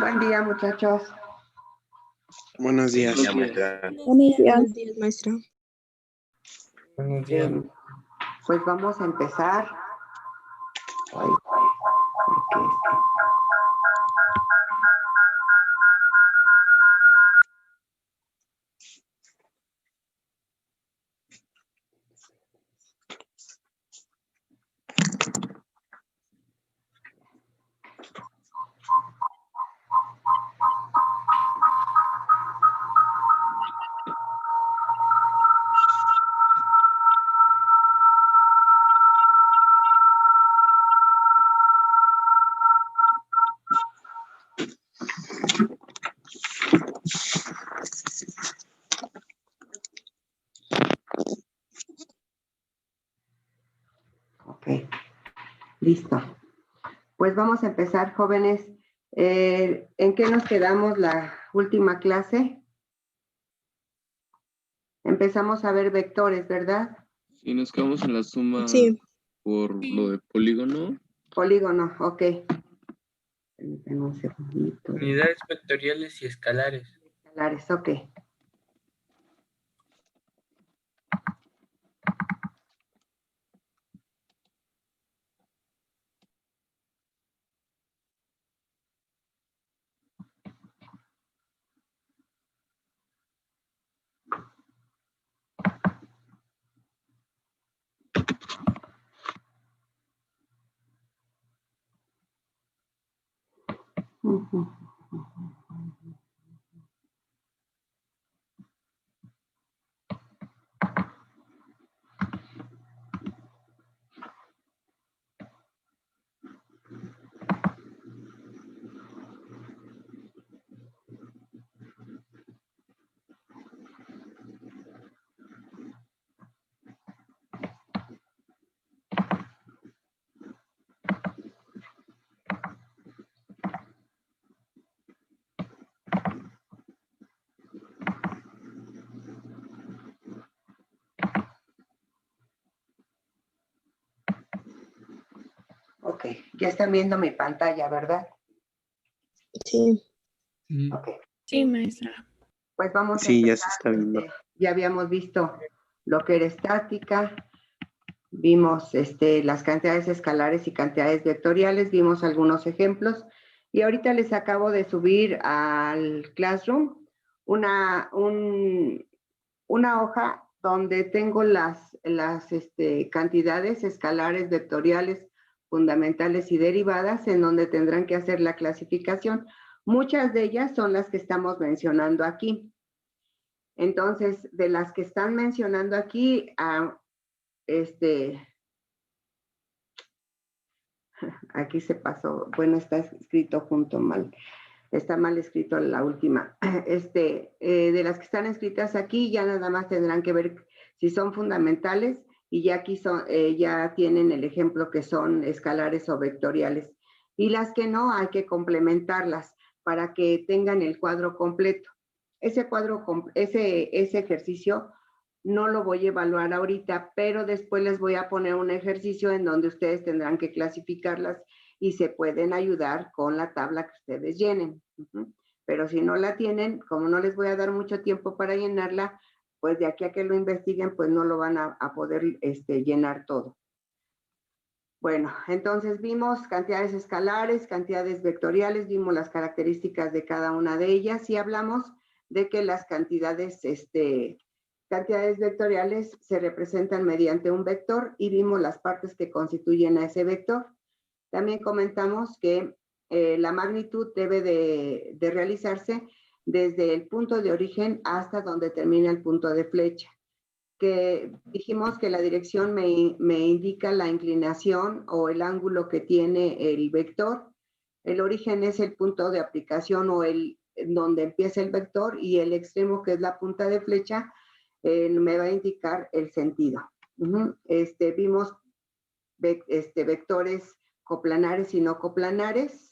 Buen día, muchachos. Buenos días. Buenos días, maestra. Buenos días. Pues vamos a empezar. Ay, ok, listo. Pues vamos a empezar, jóvenes. ¿En qué nos quedamos la última clase? Empezamos a ver vectores, ¿verdad? Sí, nos quedamos en la suma por lo de polígono. Polígono, ok. Permítanme un segundito. Unidades vectoriales y escalares. Escalares, ok. Ok, ya están viendo mi pantalla, ¿verdad? Sí. Ok. Sí, maestra. Pues vamos a Sí, ya empezar. se está viendo. Ya habíamos visto lo que era estática, vimos las cantidades escalares y cantidades vectoriales, vimos algunos ejemplos y ahorita les acabo de subir al Classroom una hoja donde tengo las cantidades escalares, vectoriales, fundamentales y derivadas, en donde tendrán que hacer la clasificación. Muchas de ellas son las que estamos mencionando aquí. Entonces, de las que están mencionando aquí, aquí se pasó, bueno, está escrito junto mal. Está mal escrito la última. De las que están escritas aquí, ya nada más tendrán que ver si son fundamentales y ya aquí ya tienen el ejemplo que son escalares o vectoriales. Y las que no, hay que complementarlas para que tengan el cuadro completo. Ese ejercicio no lo voy a evaluar ahorita, pero después les voy a poner un ejercicio en donde ustedes tendrán que clasificarlas y se pueden ayudar con la tabla que ustedes llenen. Pero si no la tienen, como no les voy a dar mucho tiempo para llenarla, pues de aquí a que lo investiguen, pues no lo van a poder llenar todo. Bueno, entonces vimos cantidades escalares, cantidades vectoriales, vimos las características de cada una de ellas y hablamos de que las cantidades vectoriales se representan mediante un vector y vimos las partes que constituyen a ese vector. También comentamos que la magnitud debe de realizarse desde el punto de origen hasta donde termina el punto de flecha. Que dijimos que la dirección me indica la inclinación o el ángulo que tiene el vector. El origen es el punto de aplicación o donde empieza el vector y el extremo, que es la punta de flecha, me va a indicar el sentido. Vimos vectores coplanares y no coplanares.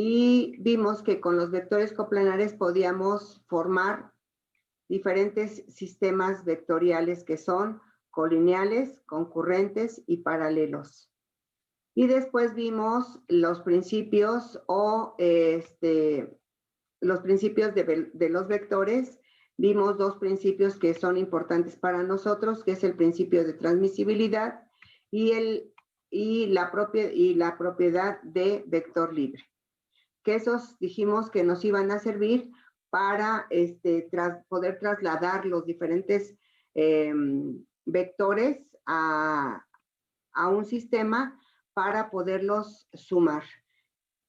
Y vimos que con los vectores coplanares podíamos formar diferentes sistemas vectoriales que son colineales, concurrentes y paralelos. Y después vimos los principios los principios de los vectores. Vimos dos principios que son importantes para nosotros, que es el principio de transmisibilidad y la propiedad de vector libre. Que esos dijimos que nos iban a servir para poder trasladar los diferentes vectores a un sistema para poderlos sumar.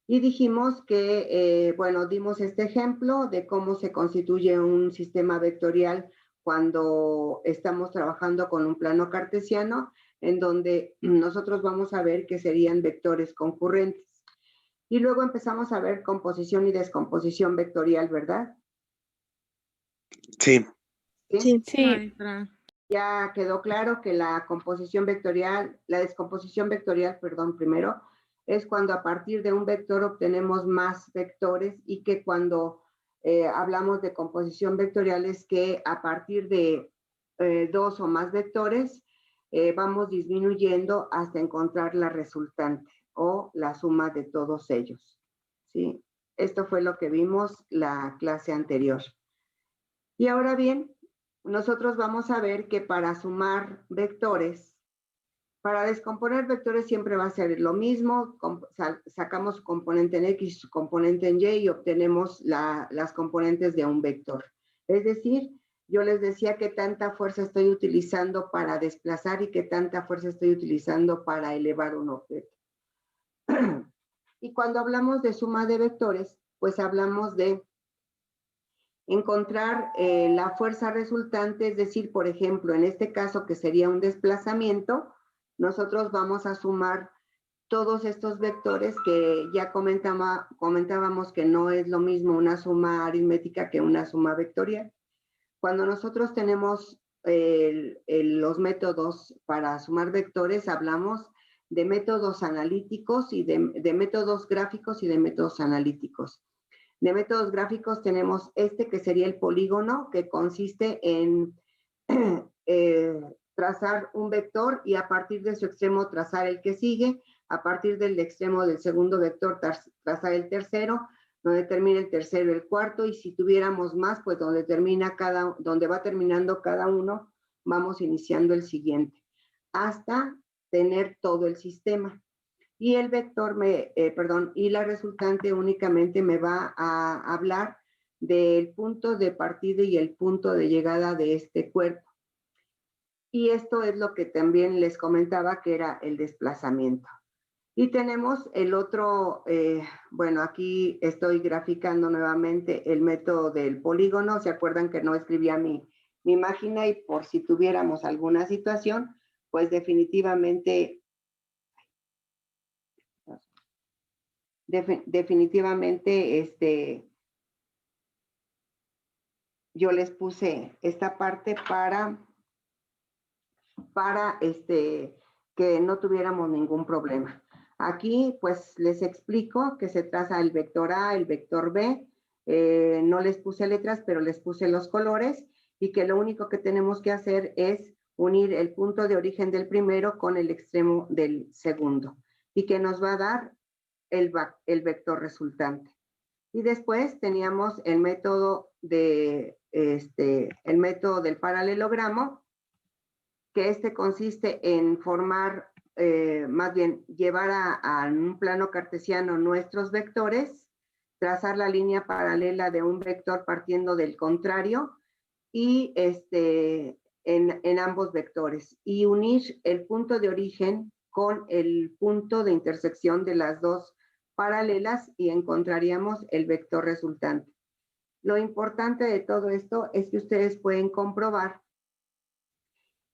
Y dijimos que, bueno, dimos este ejemplo de cómo se constituye un sistema vectorial cuando estamos trabajando con un plano cartesiano, en donde nosotros vamos a ver que serían vectores concurrentes. Y luego empezamos a ver composición y descomposición vectorial, ¿verdad? Sí. Sí. Sí. Ya quedó claro que la descomposición vectorial, perdón, primero, es cuando a partir de un vector obtenemos más vectores, y que cuando hablamos de composición vectorial es que a partir de dos o más vectores vamos disminuyendo hasta encontrar la resultante o la suma de todos ellos. ¿Sí? Esto fue lo que vimos la clase anterior. Y ahora bien, nosotros vamos a ver que para sumar vectores, para descomponer vectores siempre va a ser lo mismo. Sacamos su componente en X, su componente en Y, y obtenemos las componentes de un vector. Es decir, yo les decía qué tanta fuerza estoy utilizando para desplazar y qué tanta fuerza estoy utilizando para elevar un objeto. Y cuando hablamos de suma de vectores, pues hablamos de encontrar la fuerza resultante, es decir, por ejemplo, en este caso que sería un desplazamiento, nosotros vamos a sumar todos estos vectores que ya comentábamos que no es lo mismo una suma aritmética que una suma vectorial. Cuando nosotros tenemos los métodos para sumar vectores, hablamos de métodos analíticos y de métodos gráficos y de métodos analíticos. De métodos gráficos tenemos que sería el polígono, que consiste en trazar un vector y a partir de su extremo trazar el que sigue, a partir del extremo del segundo vector trazar el tercero, donde termina el tercero el cuarto, y si tuviéramos más, pues donde va terminando cada uno, vamos iniciando el siguiente, hasta tener todo el sistema. Y el vector, y la resultante únicamente me va a hablar del punto de partida y el punto de llegada de este cuerpo. Y esto es lo que también les comentaba, que era el desplazamiento. Y tenemos el otro, bueno, aquí estoy graficando nuevamente el método del polígono. ¿Se acuerdan que no escribía mi máquina? Y por si tuviéramos alguna situación, pues definitivamente yo les puse esta parte para que no tuviéramos ningún problema. Aquí pues les explico que se traza el vector A, el vector B. No les puse letras, pero les puse los colores, y que lo único que tenemos que hacer es unir el punto de origen del primero con el extremo del segundo, y que nos va a dar el vector resultante. Y después teníamos el método del paralelogramo, que consiste en formar, más bien llevar a un plano cartesiano nuestros vectores, trazar la línea paralela de un vector partiendo del contrario, y en ambos vectores, y unir el punto de origen con el punto de intersección de las dos paralelas, y encontraríamos el vector resultante. Lo importante de todo esto es que ustedes pueden comprobar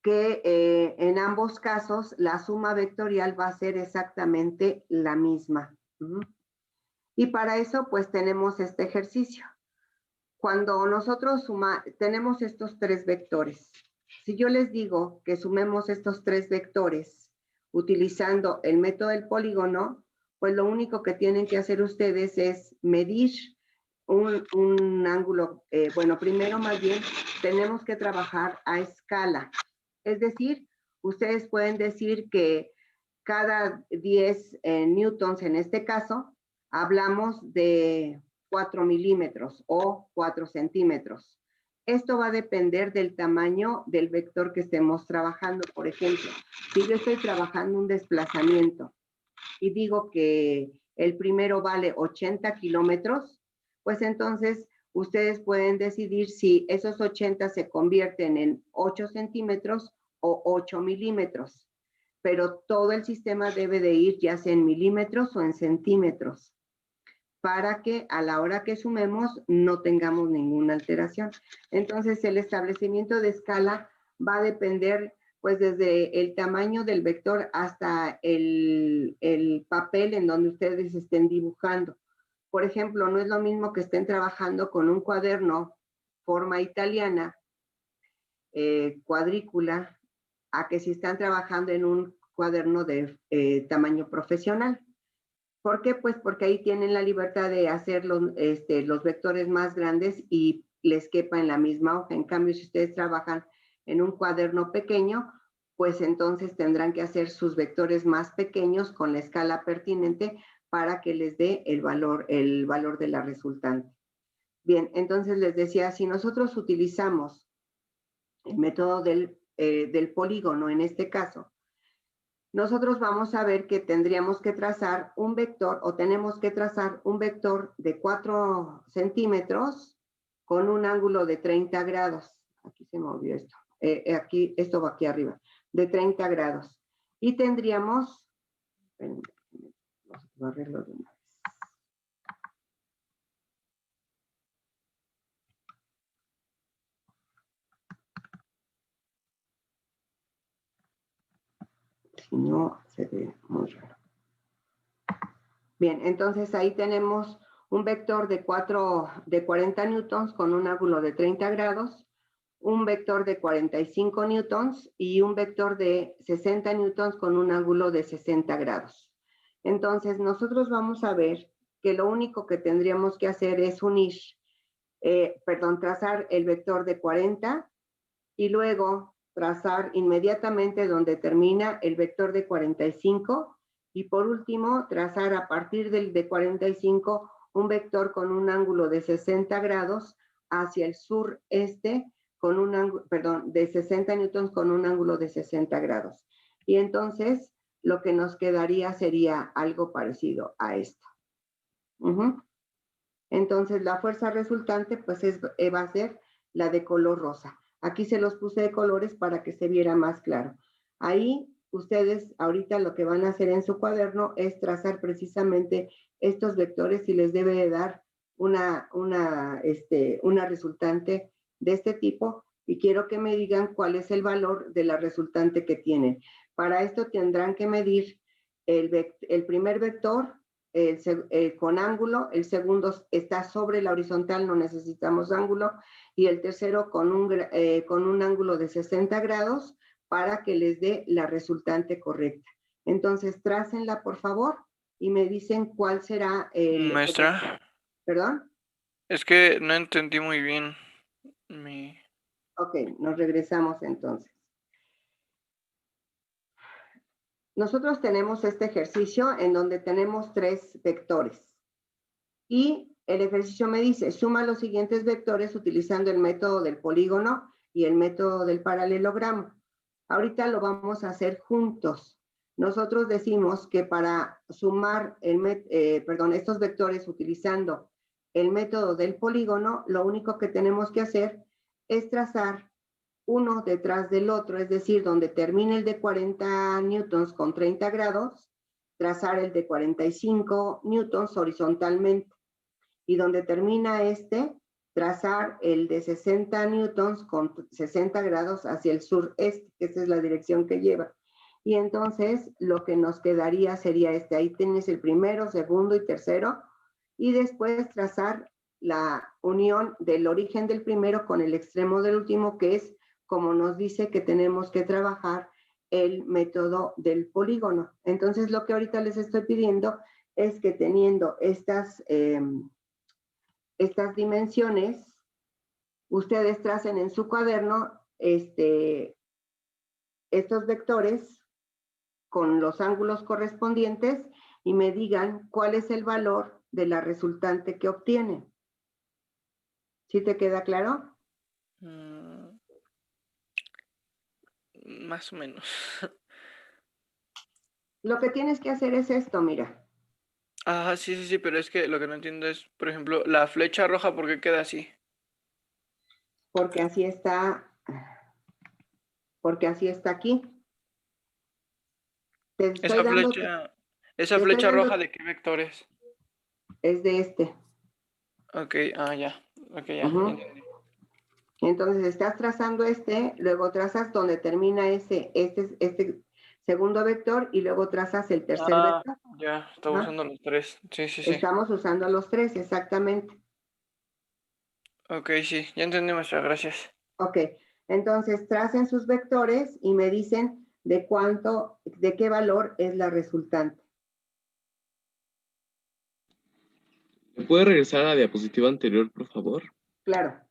que en ambos casos la suma vectorial va a ser exactamente la misma. Y para eso pues tenemos este ejercicio. Cuando nosotros tenemos estos tres vectores, si yo les digo que sumemos estos tres vectores utilizando el método del polígono, pues lo único que tienen que hacer ustedes es medir un ángulo. Bueno, primero más bien tenemos que trabajar a escala. Es decir, ustedes pueden decir que cada 10 newtons en este caso, hablamos de 4 milímetros o 4 centímetros. Esto va a depender del tamaño del vector que estemos trabajando. Por ejemplo, si yo estoy trabajando un desplazamiento y digo que el primero vale 80 kilómetros, pues entonces ustedes pueden decidir si esos 80 se convierten en 8 centímetros o 8 milímetros. Pero todo el sistema debe de ir ya sea en milímetros o en centímetros, para que a la hora que sumemos no tengamos ninguna alteración. Entonces, el establecimiento de escala va a depender, pues, desde el tamaño del vector hasta el papel en donde ustedes estén dibujando. Por ejemplo, no es lo mismo que estén trabajando con un cuaderno forma italiana, cuadrícula, a que si están trabajando en un cuaderno de tamaño profesional. ¿Por qué? Pues porque ahí tienen la libertad de hacer los vectores más grandes y les quepa en la misma hoja. En cambio, si ustedes trabajan en un cuaderno pequeño, pues entonces tendrán que hacer sus vectores más pequeños con la escala pertinente para que les dé el valor de la resultante. Bien, entonces les decía, si nosotros utilizamos el método del polígono en este caso, nosotros vamos a ver que tendríamos que trazar un vector o tenemos que trazar un vector de 4 centímetros con un ángulo de 30 grados. Aquí se movió esto. Esto va aquí arriba, de 30 grados. Y tendríamos, vamos a barrerlo de una vez. Si no, se ve muy raro. Bien, entonces ahí tenemos un vector de 40 newtons con un ángulo de 30 grados, un vector de 45 newtons y un vector de 60 newtons con un ángulo de 60 grados. Entonces, nosotros vamos a ver que lo único que tendríamos que hacer es trazar el vector de 40 y luego trazar inmediatamente donde termina el vector de 45 y por último trazar a partir del de 45 un vector con un ángulo de 60 grados hacia el sureste con un ángulo, de 60 newtons con un ángulo de 60 grados. Y entonces lo que nos quedaría sería algo parecido a esto. Entonces la fuerza resultante pues va a ser la de color rosa. Aquí se los puse de colores para que se viera más claro. Ahí ustedes ahorita lo que van a hacer en su cuaderno es trazar precisamente estos vectores y les debe de dar una resultante de este tipo y quiero que me digan cuál es el valor de la resultante que tienen. Para esto tendrán que medir el primer vector con ángulo, el segundo está sobre la horizontal, no necesitamos ángulo, y el tercero con un ángulo de 60 grados para que les dé la resultante correcta. Entonces, trácenla, por favor, y me dicen cuál será el... Maestra. ¿Perdón? Es que no entendí muy bien Ok, nos regresamos entonces. Nosotros tenemos este ejercicio en donde tenemos 3 vectores. Y el ejercicio me dice, suma los siguientes vectores utilizando el método del polígono y el método del paralelogramo. Ahorita lo vamos a hacer juntos. Nosotros decimos que para sumar estos vectores utilizando el método del polígono, lo único que tenemos que hacer es trazar uno detrás del otro, es decir, donde termine el de 40 newtons con 30 grados, trazar el de 45 newtons horizontalmente. Y donde termina trazar el de 60 newtons con 60 grados hacia el sureste, que esa es la dirección que lleva. Y entonces lo que nos quedaría sería ahí tienes el primero, segundo y tercero, y después trazar la unión del origen del primero con el extremo del último, que es como nos dice que tenemos que trabajar el método del polígono. Entonces lo que ahorita les estoy pidiendo es que teniendo estas dimensiones, ustedes tracen en su cuaderno estos vectores con los ángulos correspondientes y me digan cuál es el valor de la resultante que obtienen. ¿Sí te queda claro? Más o menos. Lo que tienes que hacer es esto, mira. Ah, sí, pero es que lo que no entiendo es, por ejemplo, la flecha roja, ¿por qué queda así? Porque así está aquí. Te estoy dando, Esa te estoy flecha dando, roja, ¿de qué vector es? es de este. Ok, ya. Ok, ya. Ujú. Entendí. Entonces estás trazando luego trazas donde termina este segundo vector y luego trazas el tercer vector. Ya, estaba usando los tres. Sí. Estamos usando los tres, exactamente. Ok, sí, ya entendí, maestra, gracias. Ok, entonces tracen sus vectores y me dicen de qué valor es la resultante. ¿Me puede regresar a la diapositiva anterior, por favor? Claro.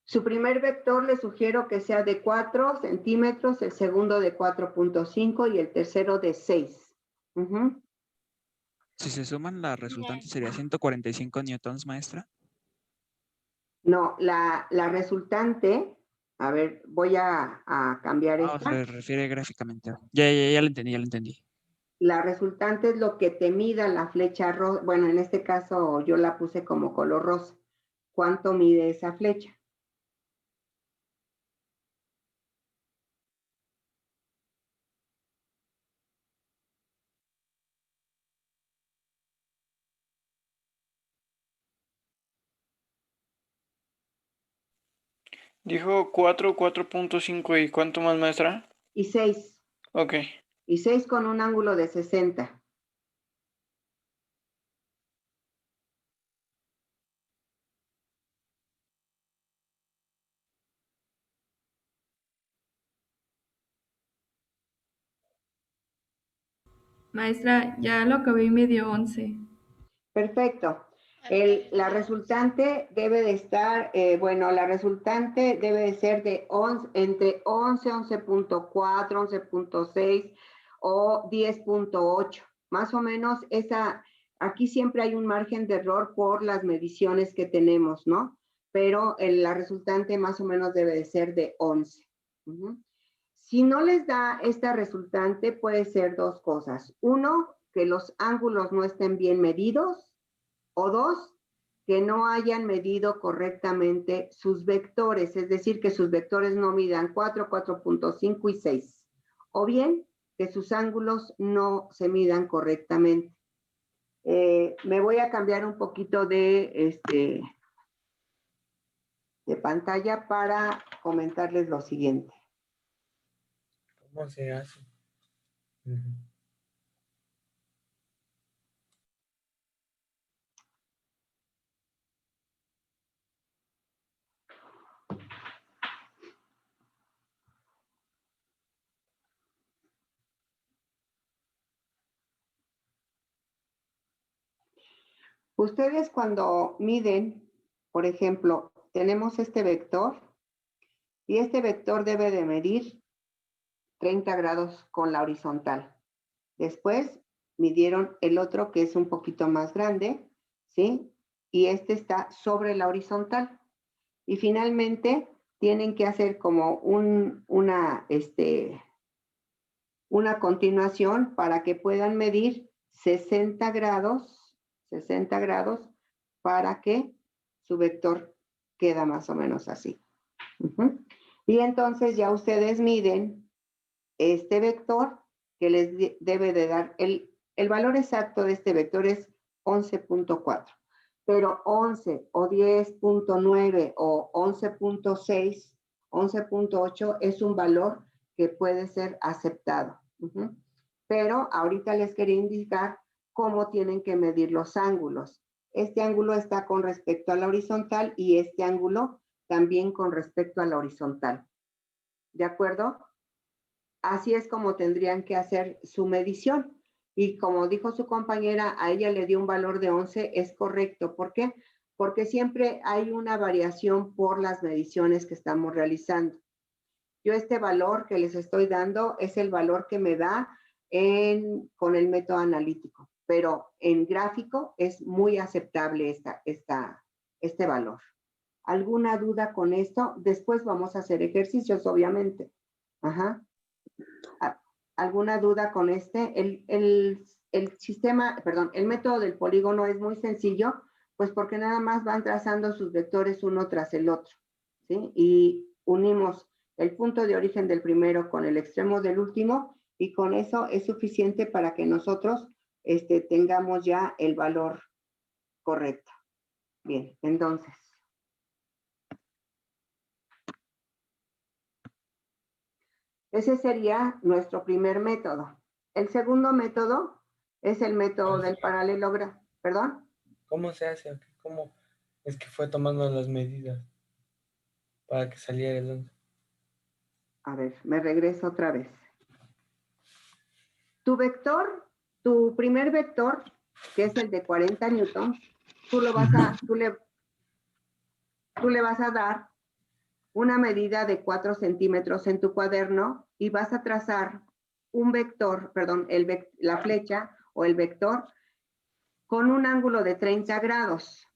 Su primer vector le sugiero que sea de 4 centímetros, el segundo de 4.5 y el tercero de 6. Si se suman, la resultante sería 145 newtons, maestra. No, la resultante, a ver, voy a cambiar esta. Se refiere gráficamente. Ya lo entendí. La resultante es lo que te mida la flecha roja. Bueno, en este caso yo la puse como color rosa. ¿Cuánto mide esa flecha? Dijo 4.5 y ¿cuánto más, maestra? Y 6. Ok. Y 6 con un ángulo de 60. Maestra, ya lo acabé y me dio 11. Perfecto. La resultante debe de estar, la resultante debe de ser de entre 11, 11.4, 11.6 o 10.8. Más o menos aquí siempre hay un margen de error por las mediciones que tenemos, ¿no? Pero la resultante más o menos debe de ser de 11. Si no les da esta resultante, puede ser dos cosas. Uno, que los ángulos no estén bien medidos. O dos, que no hayan medido correctamente sus vectores, es decir, que sus vectores no midan 4, 4.5 y 6. O bien, que sus ángulos no se midan correctamente. Me voy a cambiar un poquito de pantalla para comentarles lo siguiente. ¿Cómo se hace? Ustedes cuando miden, por ejemplo, tenemos este vector y este vector debe de medir 30 grados con la horizontal. Después midieron el otro que es un poquito más grande, ¿sí? Y este está sobre la horizontal. Y finalmente tienen que hacer como una continuación para que puedan medir 60 grados para que su vector queda más o menos así. Y entonces ya ustedes miden este vector que les debe de dar, el valor exacto de este vector es 11.4, pero 11 o 10.9 o 11.6, 11.8 es un valor que puede ser aceptado. Pero ahorita les quería indicar cómo tienen que medir los ángulos. Este ángulo está con respecto a la horizontal y este ángulo también con respecto a la horizontal. ¿De acuerdo? Así es como tendrían que hacer su medición. Y como dijo su compañera, a ella le dio un valor de 11, es correcto. ¿Por qué? Porque siempre hay una variación por las mediciones que estamos realizando. Yo este valor que les estoy dando es el valor que me da con el método analítico, pero en gráfico es muy aceptable este valor. ¿Alguna duda con esto? Después vamos a hacer ejercicios, obviamente. Ajá. ¿Alguna duda con este? El método del polígono es muy sencillo, pues porque nada más van trazando sus vectores uno tras el otro, ¿sí? Y unimos el punto de origen del primero con el extremo del último y con eso es suficiente para que nosotros tengamos ya el valor correcto. Bien, entonces. Ese sería nuestro primer método. El segundo método es el método del paralelogramo. ¿Perdón? ¿Cómo se hace? ¿Cómo es que fue tomando las medidas para que saliera el 11? A ver, me regreso otra vez. Tu vector, tu primer vector, que es el de 40 newtons, tú le vas a dar una medida de 4 centímetros en tu cuaderno y vas a trazar un vector, perdón, la flecha o el vector con un ángulo de 30 grados.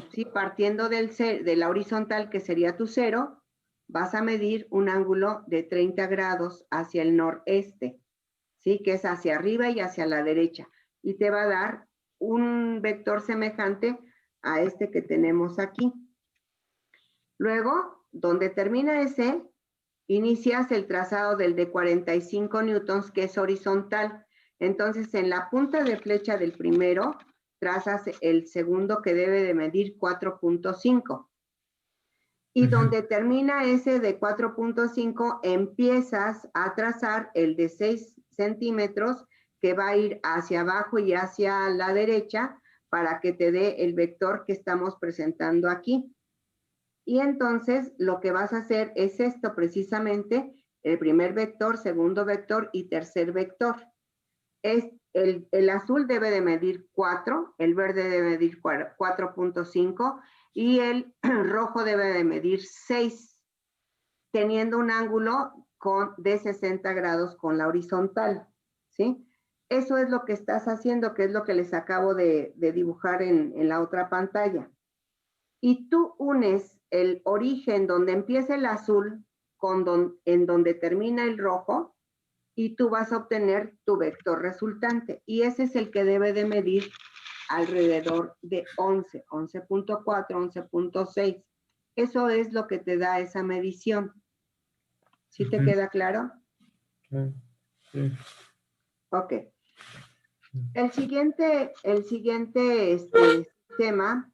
¿Sí? Partiendo de la horizontal, que sería tu 0, vas a medir un ángulo de 30 grados hacia el noreste, ¿sí? Que es hacia arriba y hacia la derecha. Y te va a dar un vector semejante a este que tenemos aquí. Luego, donde termina ese, inicias el trazado del de 45 newtons, que es horizontal. Entonces, en la punta de flecha del primero, trazas el segundo, que debe de medir 4.5. Y donde termina ese de 4.5, empiezas a trazar el de 6 centímetros, que va a ir hacia abajo y hacia la derecha, para que te dé el vector que estamos presentando aquí. Y entonces lo que vas a hacer es esto precisamente, el primer vector, segundo vector y tercer vector. El azul debe de medir 4, el verde debe medir 4.5 y el rojo debe de medir 6, teniendo un ángulo de 60 grados con la horizontal, ¿sí? Eso es lo que estás haciendo, que es lo que les acabo de dibujar en la otra pantalla. Y tú unes el origen donde empieza el azul en donde termina el rojo y tú vas a obtener tu vector resultante. Y ese es el que debe de medir alrededor de 11, 11.4, 11.6. Eso es lo que te da esa medición. ¿Sí te queda claro? Sí. Ok. El siguiente tema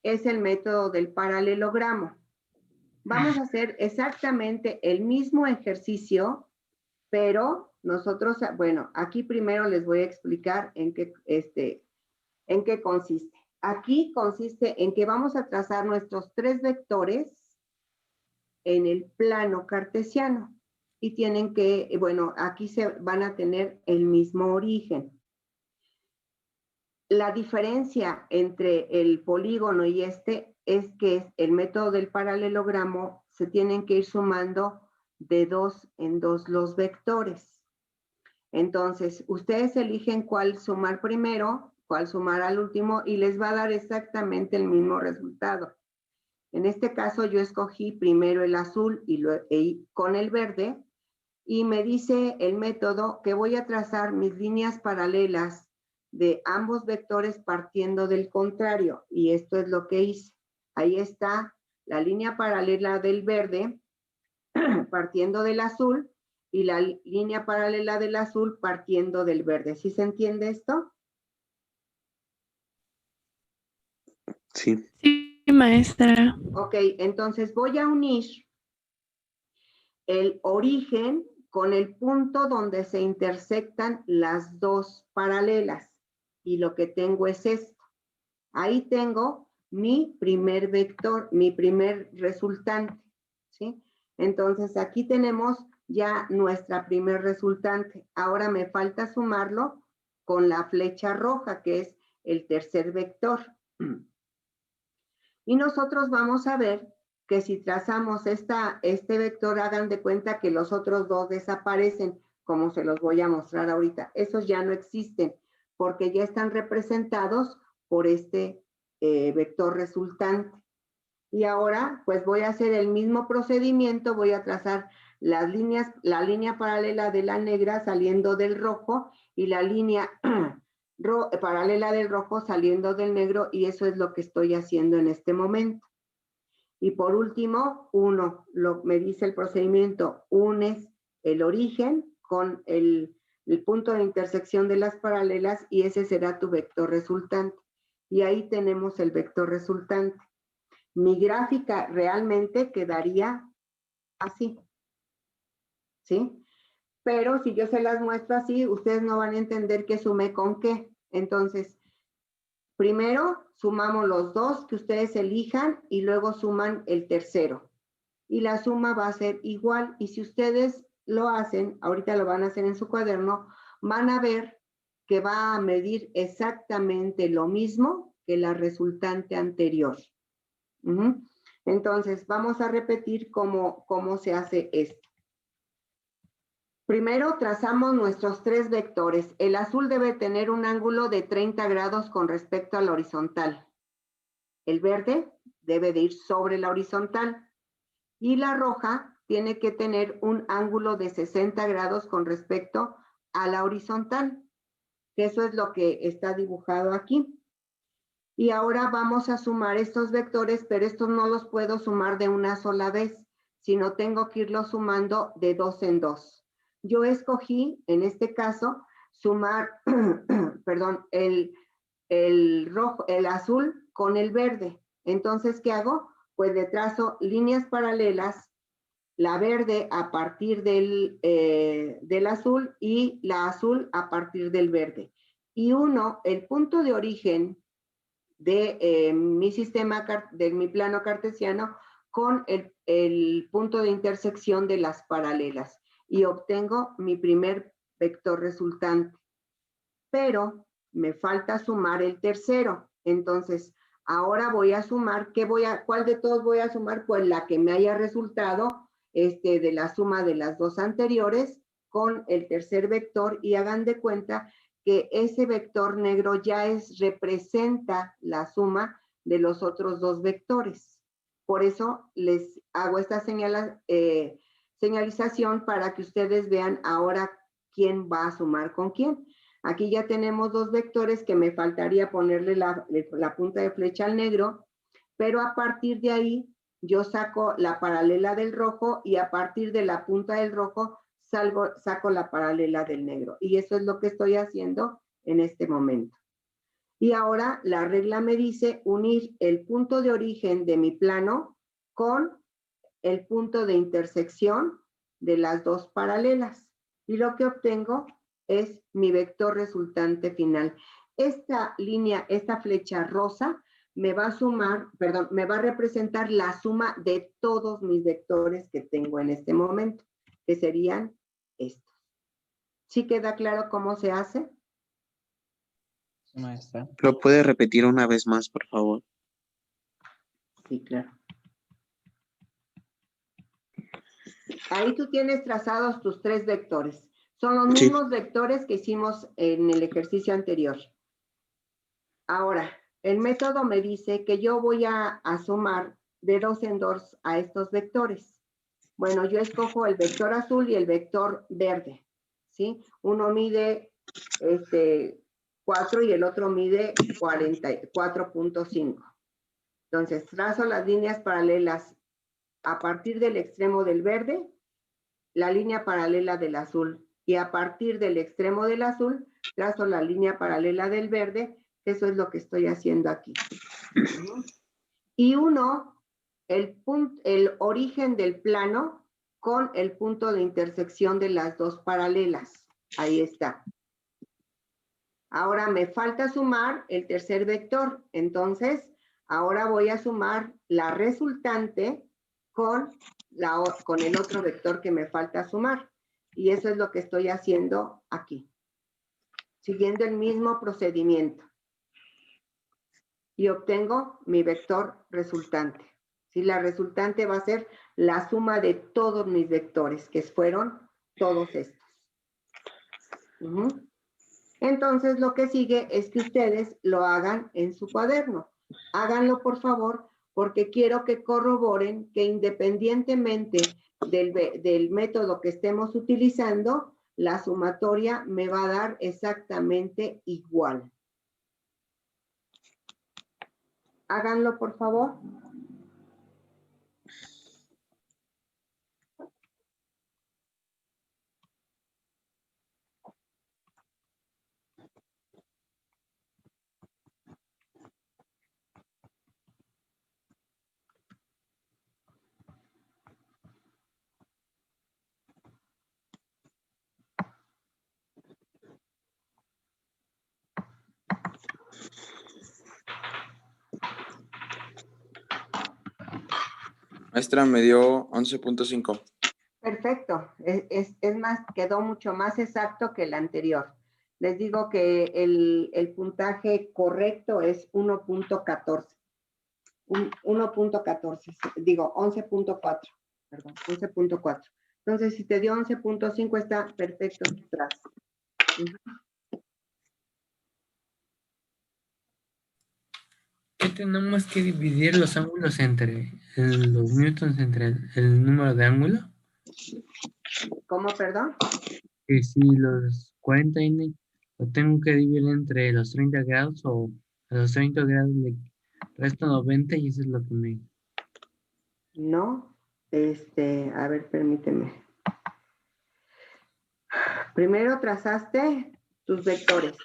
es el método del paralelogramo. Vamos a hacer exactamente el mismo ejercicio, pero nosotros, bueno, aquí primero les voy a explicar en qué consiste. Aquí consiste en que vamos a trazar nuestros 3 vectores en el plano cartesiano y tienen que, bueno, aquí se van a tener el mismo origen. La diferencia entre el polígono y es que el método del paralelogramo se tienen que ir sumando de 2 en 2 los vectores. Entonces, ustedes eligen cuál sumar primero, cuál sumar al último y les va a dar exactamente el mismo resultado. En este caso yo escogí primero el azul y con el verde Y me dice el método que voy a trazar mis líneas paralelas de ambos vectores partiendo del contrario. Y esto es lo que hice. Ahí está la línea paralela del verde partiendo del azul y la línea paralela del azul partiendo del verde. ¿Sí se entiende esto? Sí. Sí, maestra. Ok, entonces voy a unir el origen con el punto donde se intersectan las dos paralelas. Y lo que tengo es esto. Ahí tengo mi primer vector, mi primer resultante, ¿sí? Entonces aquí tenemos ya nuestra primer resultante. Ahora me falta sumarlo con la flecha roja, que es el tercer vector. Y nosotros vamos a ver que si trazamos este vector, hagan de cuenta que los otros dos desaparecen, como se los voy a mostrar ahorita. Esos ya no existen, porque ya están representados por este vector resultante. Y ahora, pues voy a hacer el mismo procedimiento, voy a trazar las líneas, la línea paralela de la negra saliendo del rojo y la línea paralela del rojo saliendo del negro, y eso es lo que estoy haciendo en este momento. Y por último, me dice el procedimiento, unes el origen con el punto de intersección de las paralelas y ese será tu vector resultante. Y ahí tenemos el vector resultante. Mi gráfica realmente quedaría así, ¿sí? Pero si yo se las muestro así, ustedes no van a entender qué sumé con qué. Entonces, primero sumamos los dos que ustedes elijan y luego suman el tercero. Y la suma va a ser igual. Y si ustedes lo hacen, ahorita lo van a hacer en su cuaderno, van a ver que va a medir exactamente lo mismo que la resultante anterior. Entonces, vamos a repetir cómo se hace esto. Primero trazamos nuestros tres vectores. El azul debe tener un ángulo de 30 grados con respecto a la horizontal. El verde debe de ir sobre la horizontal. Y la roja tiene que tener un ángulo de 60 grados con respecto a la horizontal. Eso es lo que está dibujado aquí. Y ahora vamos a sumar estos vectores, pero estos no los puedo sumar de una sola vez, sino tengo que irlos sumando de dos en dos. Yo escogí, en este caso, sumar, perdón, el azul con el verde. Entonces, ¿qué hago? Pues le trazo líneas paralelas, la verde a partir del azul y la azul a partir del verde. Y uno, el punto de origen de mi sistema, de mi plano cartesiano, con el punto de intersección de las paralelas. Y obtengo mi primer vector resultante. Pero me falta sumar el tercero. Entonces, ahora voy a sumar, ¿cuál de todos voy a sumar? Pues la que me haya resultado de la suma de las dos anteriores con el tercer vector, y hagan de cuenta que ese vector negro ya representa la suma de los otros dos vectores. Por eso les hago esta señalización para que ustedes vean ahora quién va a sumar con quién. Aquí ya tenemos dos vectores que me faltaría ponerle la punta de flecha al negro, pero a partir de ahí yo saco la paralela del rojo y a partir de la punta del rojo saco la paralela del negro. Y eso es lo que estoy haciendo en este momento. Y ahora la regla me dice unir el punto de origen de mi plano con el punto de intersección de las dos paralelas. Y lo que obtengo es mi vector resultante final. Esta línea, esta flecha rosa, me va a representar la suma de todos mis vectores que tengo en este momento, que serían estos. ¿Sí queda claro cómo se hace? Sí, maestra. ¿Lo puede repetir una vez más, por favor? Sí, claro. Ahí tú tienes trazados tus tres vectores. Son los mismos vectores que hicimos en el ejercicio anterior. Ahora, el método me dice que yo voy a sumar de dos en dos a estos vectores. Bueno, yo escojo el vector azul y el vector verde, ¿sí? Uno mide 4 y el otro mide 4.5. Entonces, trazo las líneas paralelas a partir del extremo del verde, la línea paralela del azul, y a partir del extremo del azul, trazo la línea paralela del verde. Eso es lo que estoy haciendo aquí. Y uno el origen del plano con el punto de intersección de las dos paralelas. Ahí está. Ahora me falta sumar el tercer vector. Entonces, ahora voy a sumar la resultante con el otro vector que me falta sumar. Y eso es lo que estoy haciendo aquí, siguiendo el mismo procedimiento. Y obtengo mi vector resultante. ¿Sí? La resultante va a ser la suma de todos mis vectores, que fueron todos estos. Entonces, lo que sigue es que ustedes lo hagan en su cuaderno. Háganlo, por favor, porque quiero que corroboren que independientemente del método que estemos utilizando, la sumatoria me va a dar exactamente igual. Háganlo, por favor. Maestra, me dio 11.5. Perfecto. Es más, quedó mucho más exacto que el anterior. Les digo que el puntaje correcto es 1.14. 1.14, digo 11.4. Perdón, 11.4. Entonces, si te dio 11.5, está perfecto tu trazo. ¿Qué tenemos que dividir los ángulos entre los newtons entre el número de ángulos? ¿Cómo, perdón? Que si los 40n lo tengo que dividir entre los 30 grados o a los 30 grados le resto 90 y eso es lo que me... No, a ver, permíteme. Primero trazaste tus vectores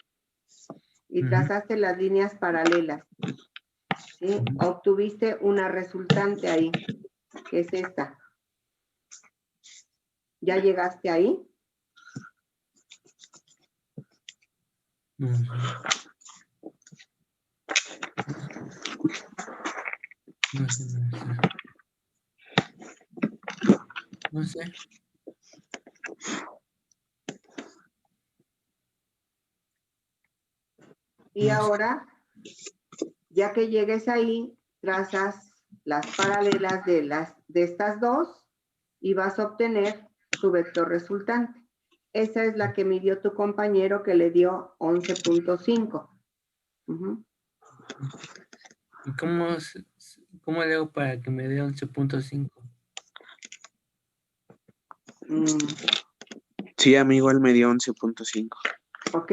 y trazaste las líneas paralelas. ¿Sí? Obtuviste una resultante ahí, que es esta. ¿Ya llegaste ahí? No sé. Y ahora, ya que llegues ahí, trazas las paralelas de estas dos y vas a obtener tu vector resultante. Esa es la que midió tu compañero, que le dio 11.5. ¿Y cómo le hago para que me dé 11.5? Sí, amigo, él me dio 11.5. Ok.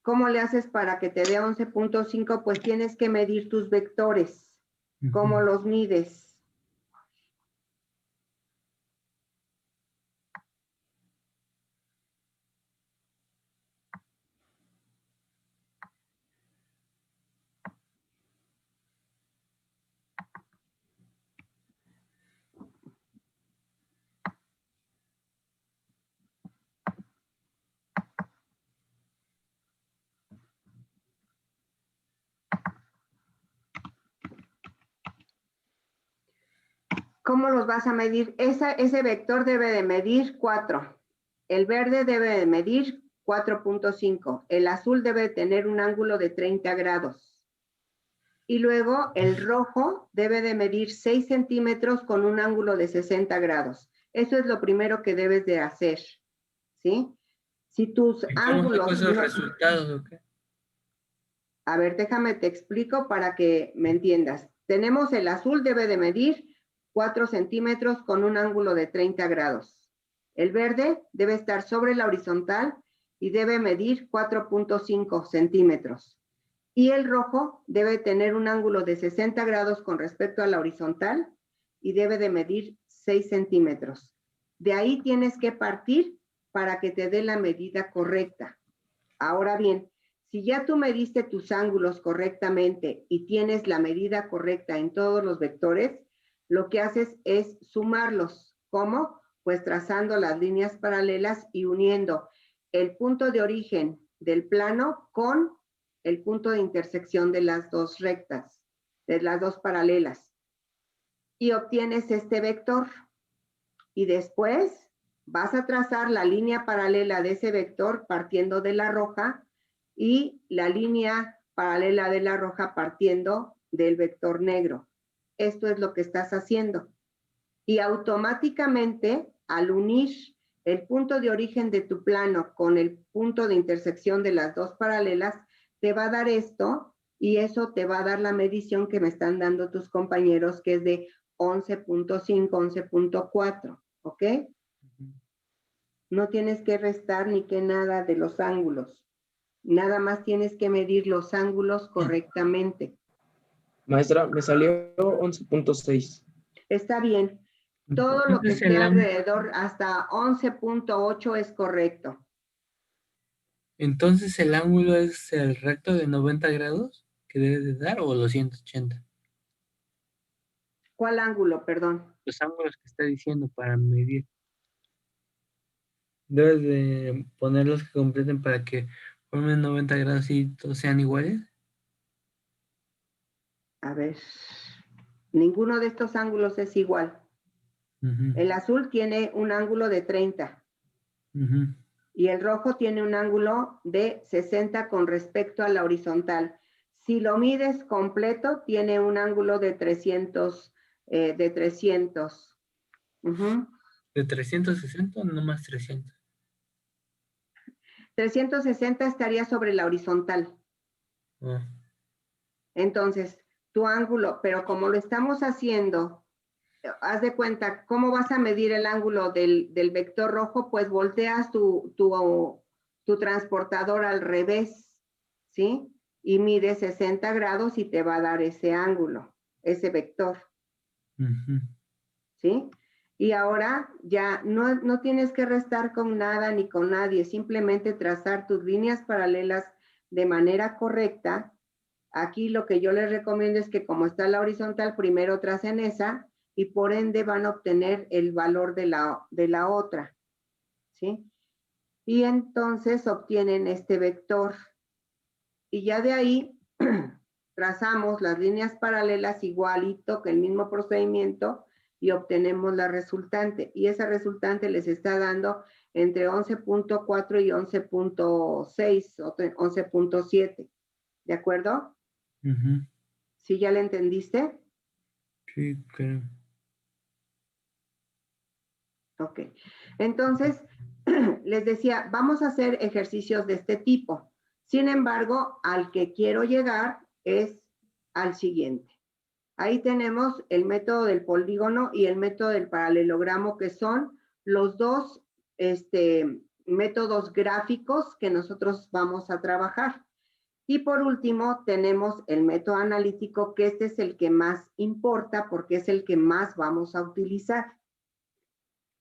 ¿Cómo le haces para que te dé 11.5? Pues tienes que medir tus vectores. ¿Cómo los mides? ¿Cómo los vas a medir? Ese vector debe de medir 4. El verde debe de medir 4.5. El azul debe tener un ángulo de 30 grados. Y luego el rojo debe de medir 6 centímetros con un ángulo de 60 grados. Eso es lo primero que debes de hacer. ¿Sí? Si tus ángulos... ¿Cómo esos resultados o qué? A ver, déjame te explico para que me entiendas. Tenemos el azul debe de medir 4 centímetros con un ángulo de 30 grados. El verde debe estar sobre la horizontal y debe medir 4.5 centímetros. Y el rojo debe tener un ángulo de 60 grados con respecto a la horizontal y debe de medir 6 centímetros. De ahí tienes que partir para que te dé la medida correcta. Ahora bien, si ya tú mediste tus ángulos correctamente y tienes la medida correcta en todos los vectores, lo que haces es sumarlos. ¿Cómo? Pues trazando las líneas paralelas y uniendo el punto de origen del plano con el punto de intersección de las dos rectas, de las dos paralelas. Y obtienes este vector. Y después vas a trazar la línea paralela de ese vector partiendo de la roja y la línea paralela de la roja partiendo del vector negro. Esto es lo que estás haciendo. Y automáticamente, al unir el punto de origen de tu plano con el punto de intersección de las dos paralelas, te va a dar esto y eso te va a dar la medición que me están dando tus compañeros, que es de 11.5, 11.4, ¿ok? No tienes que restar ni que nada de los ángulos. Nada más tienes que medir los ángulos correctamente. Maestra, me salió 11.6. Está bien. Todo lo que esté alrededor hasta 11.8 es correcto. Entonces, ¿el ángulo es el recto de 90 grados que debe de dar o los 180? ¿Cuál ángulo, perdón? Los ángulos que está diciendo para medir. Debes de ponerlos que completen para que formen 90 grados y todos sean iguales. A ver, ninguno de estos ángulos es igual. El azul tiene un ángulo de 30 y el rojo tiene un ángulo de 60 con respecto a la horizontal. Si lo mides completo, tiene un ángulo de 300. ¿De 360 o no más 300? 360 estaría sobre la horizontal. Entonces, tu ángulo, pero como lo estamos haciendo, haz de cuenta, ¿cómo vas a medir el ángulo del vector rojo? Pues volteas tu transportador al revés, ¿sí? Y mides 60 grados y te va a dar ese ángulo, ese vector. ¿Sí? Y ahora ya no tienes que restar con nada ni con nadie, simplemente trazar tus líneas paralelas de manera correcta. Aquí lo que yo les recomiendo es que como está la horizontal, primero tracen esa y por ende van a obtener el valor de la otra, ¿sí? Y entonces obtienen este vector. Y ya de ahí trazamos las líneas paralelas igualito que el mismo procedimiento y obtenemos la resultante. Y esa resultante les está dando entre 11.4 y 11.6 o 11.7. ¿De acuerdo? ¿Sí ya le entendiste? Sí, creo. Ok. Entonces, les decía, vamos a hacer ejercicios de este tipo. Sin embargo, al que quiero llegar es al siguiente. Ahí tenemos el método del polígono y el método del paralelogramo, que son los dos métodos gráficos que nosotros vamos a trabajar. Y por último, tenemos el método analítico, que este es el que más importa porque es el que más vamos a utilizar.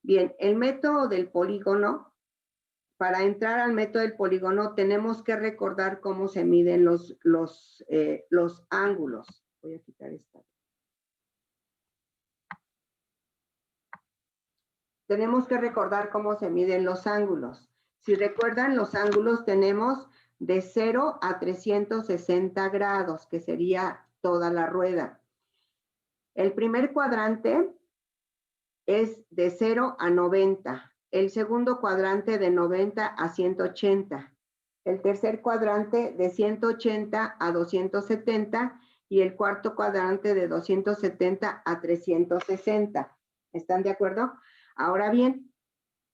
Bien, el método del polígono, para entrar al método del polígono tenemos que recordar cómo se miden los ángulos. Voy a quitar esta. Tenemos que recordar cómo se miden los ángulos. Si recuerdan, los ángulos tenemos de 0 a 360 grados, que sería toda la rueda. El primer cuadrante es de 0 a 90. El segundo cuadrante de 90 a 180. El tercer cuadrante de 180 a 270 y el cuarto cuadrante de 270 a 360. ¿Están de acuerdo? Ahora bien,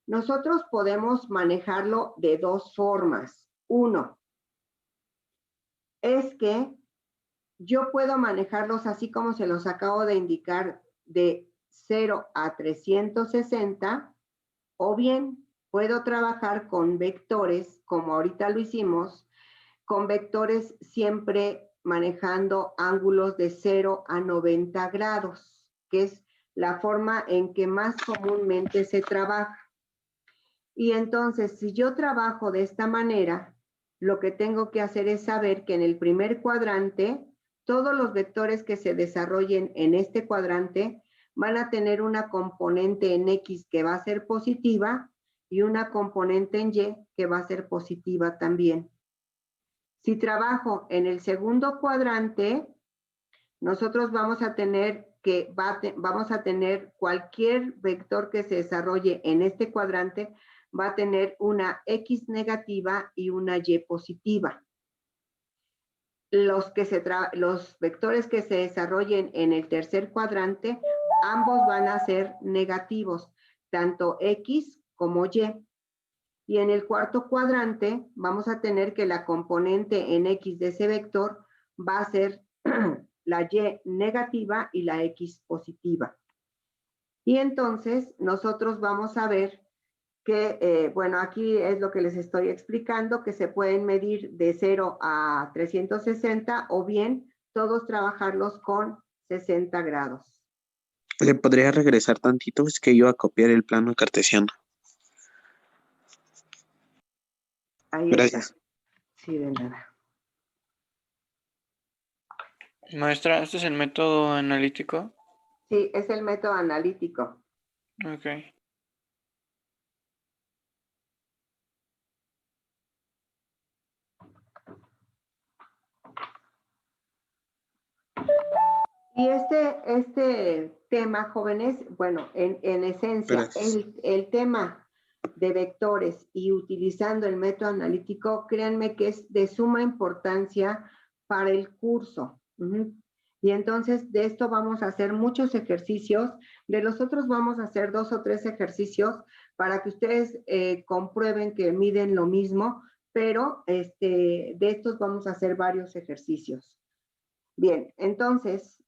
nosotros podemos manejarlo de dos formas. Uno, es que yo puedo manejarlos así como se los acabo de indicar, de 0 a 360, o bien puedo trabajar con vectores, como ahorita lo hicimos, con vectores siempre manejando ángulos de 0 a 90 grados, que es la forma en que más comúnmente se trabaja. Y entonces, si yo trabajo de esta manera, lo que tengo que hacer es saber que en el primer cuadrante, todos los vectores que se desarrollen en este cuadrante van a tener una componente en X que va a ser positiva y una componente en Y que va a ser positiva también. Si trabajo en el segundo cuadrante, nosotros vamos a tener cualquier vector que se desarrolle en este cuadrante va a tener una X negativa y una Y positiva. Los vectores que se desarrollen en el tercer cuadrante, ambos van a ser negativos, tanto X como Y. Y en el cuarto cuadrante vamos a tener que la componente en X de ese vector va a ser la Y negativa y la X positiva. Y entonces nosotros vamos a ver que, bueno, aquí es lo que les estoy explicando, que se pueden medir de 0 a 360 o bien todos trabajarlos con 60 grados. ¿Le podría regresar tantito? Es que iba a copiar el plano cartesiano. Ahí Gracias. está. Sí, de nada. Maestra, ¿este es el método analítico? Sí, es el método analítico. Ok. Y este tema, jóvenes, bueno, en esencia, el tema de vectores y utilizando el método analítico, créanme que es de suma importancia para el curso. Y entonces de esto vamos a hacer muchos ejercicios, de los otros vamos a hacer 2 o 3 ejercicios para que ustedes comprueben que miden lo mismo, pero de estos vamos a hacer varios ejercicios. Bien, entonces,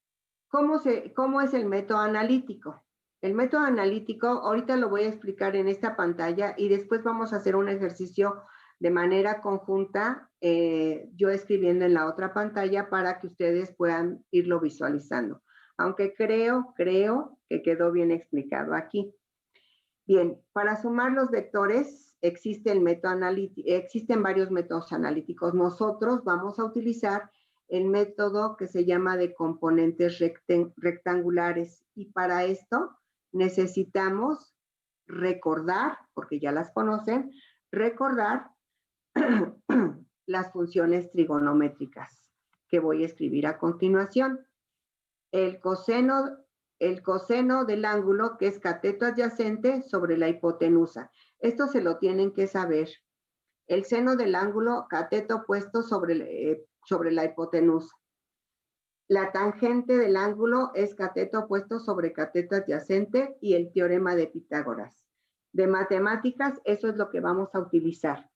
¿cómo es el método analítico? El método analítico, ahorita lo voy a explicar en esta pantalla y después vamos a hacer un ejercicio de manera conjunta, yo escribiendo en la otra pantalla para que ustedes puedan irlo visualizando. Aunque creo que quedó bien explicado aquí. Bien, para sumar los vectores existen varios métodos analíticos. Nosotros vamos a utilizar el método que se llama de componentes rectangulares. Y para esto necesitamos recordar, porque ya las conocen, recordar las funciones trigonométricas que voy a escribir a continuación. El coseno del ángulo, que es cateto adyacente sobre la hipotenusa. Esto se lo tienen que saber. El seno del ángulo, cateto opuesto sobre la hipotenusa. La tangente del ángulo es cateto opuesto sobre cateto adyacente y el teorema de Pitágoras. De matemáticas, eso es lo que vamos a utilizar.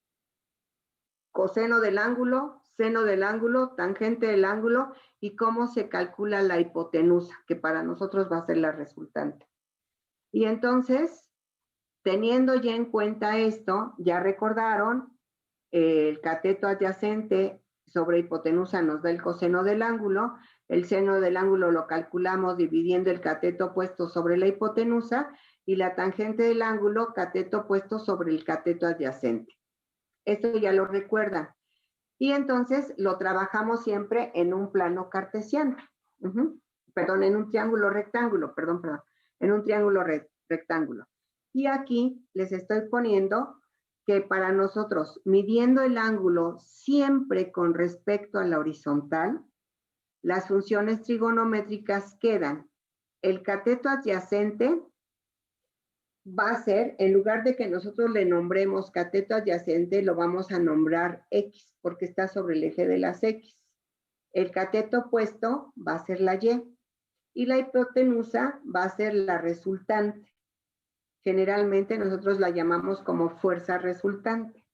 Coseno del ángulo, seno del ángulo, tangente del ángulo y cómo se calcula la hipotenusa, que para nosotros va a ser la resultante. Y entonces, teniendo ya en cuenta esto, ya recordaron, el cateto adyacente sobre hipotenusa nos da el coseno del ángulo, el seno del ángulo lo calculamos dividiendo el cateto opuesto sobre la hipotenusa y la tangente del ángulo, cateto opuesto sobre el cateto adyacente. Esto ya lo recuerdan. Y entonces lo trabajamos siempre en un plano cartesiano. Perdón, en un triángulo rectángulo, en un triángulo rectángulo. Y aquí les estoy poniendo que para nosotros, midiendo el ángulo siempre con respecto a la horizontal, las funciones trigonométricas quedan. El cateto adyacente va a ser, en lugar de que nosotros le nombremos cateto adyacente, lo vamos a nombrar X, porque está sobre el eje de las X. El cateto opuesto va a ser la Y, y la hipotenusa va a ser la resultante. Generalmente nosotros la llamamos como fuerza resultante.